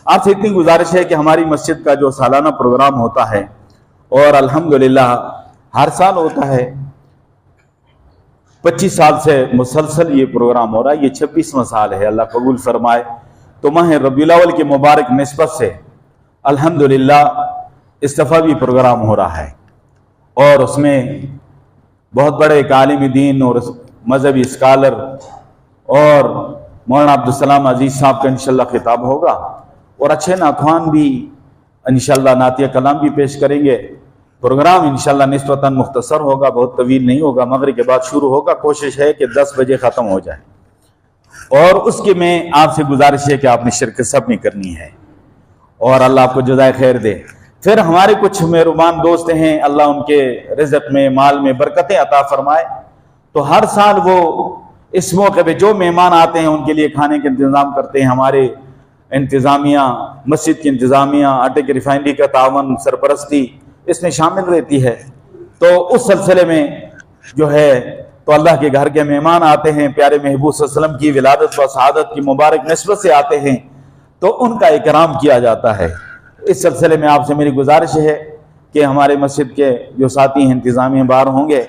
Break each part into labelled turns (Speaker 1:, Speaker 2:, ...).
Speaker 1: आपसे इतनी गुजारिश है कि हमारी मस्जिद का जो सालाना प्रोग्राम होता है, और अल्हम्दुलिल्लाह हर साल होता है, 25 साल से मुसलसल ये प्रोग्राम हो रहा है, ये 26वां साल है, अल्लाह कबूल फरमाए। तो माह रबीउल अव्वल के मुबारक निस्बत से अल्हम्दुलिल्लाह इस दफ़ा भी प्रोग्राम हो रहा है, और उसमें बहुत बड़े एक आलिम दीन और मजहबी स्कॉलर और मौलाना अब्दुल अजीज़ साहब का इंशाल्लाह खिताब होगा, और अच्छे नाख़वान भी इंशाल्लाह नातिया कलाम भी पेश करेंगे। प्रोग्राम इंशाल्लाह निस्बतन मुख्तसर होगा, बहुत तवील नहीं होगा, मगरिब के बाद शुरू होगा। कोशिश है कि 10 बजे ख़त्म हो जाए, और उसके में आपसे गुजारिश है कि आपने शिरकत सब नहीं करनी है, और अल्लाह आपको जज़ाए खैर दे। फिर हमारे कुछ मेहरबान दोस्त हैं, अल्लाह उनके रिज़्क़ में माल में बरकतें अता फरमाए। तो हर साल वो इस मौके पे जो मेहमान आते हैं उनके लिए खाने का इंतज़ाम करते हैं। हमारे इंतज़ामिया, मस्जिद की इंतज़ामिया, आटे की रिफाइनरी का तावन, सरपरस्ती इसमें शामिल रहती है। तो उस सिलसिले में जो है, तो अल्लाह के घर के मेहमान आते हैं, प्यारे महबूब सल्लल्लाहु अलैहि वसल्लम की विलादत व शहादत की मुबारक निस्बत से आते हैं, तो उनका इकराम किया जाता है। इस सिलसिले में आपसे मेरी गुजारिश है कि हमारे मस्जिद के जो साथी हैं, इंतज़ामिया बार होंगे,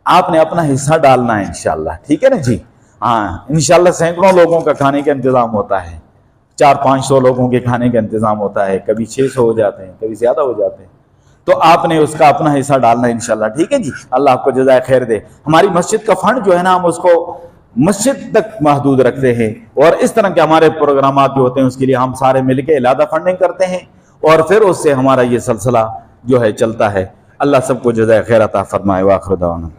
Speaker 1: आपने अपना हिस्सा डालना है इंशाल्लाह, ठीक है ना जी। हाँ, इंशाल्लाह सैकड़ों लोगों का खाने का इंतज़ाम होता है, 400-500 लोगों के खाने का इंतज़ाम होता है, कभी 600 हो जाते हैं, कभी ज़्यादा हो जाते हैं। तो आपने उसका अपना हिस्सा डालना है इंशाल्लाह, ठीक है जी। अल्लाह आपको जज़ाए खैर दे। हमारी मस्जिद का फंड जो है ना, हम उसको मस्जिद तक महदूद रखते हैं, और इस तरह के हमारे प्रोग्राम जो होते हैं उसके लिए हम सारे मिलकर इलादा फंडिंग करते हैं, और फिर उससे हमारा ये सिलसिला जो है चलता है। अल्लाह सबको जज़ाए खैर अता फरमाए। व आखिर दावाना।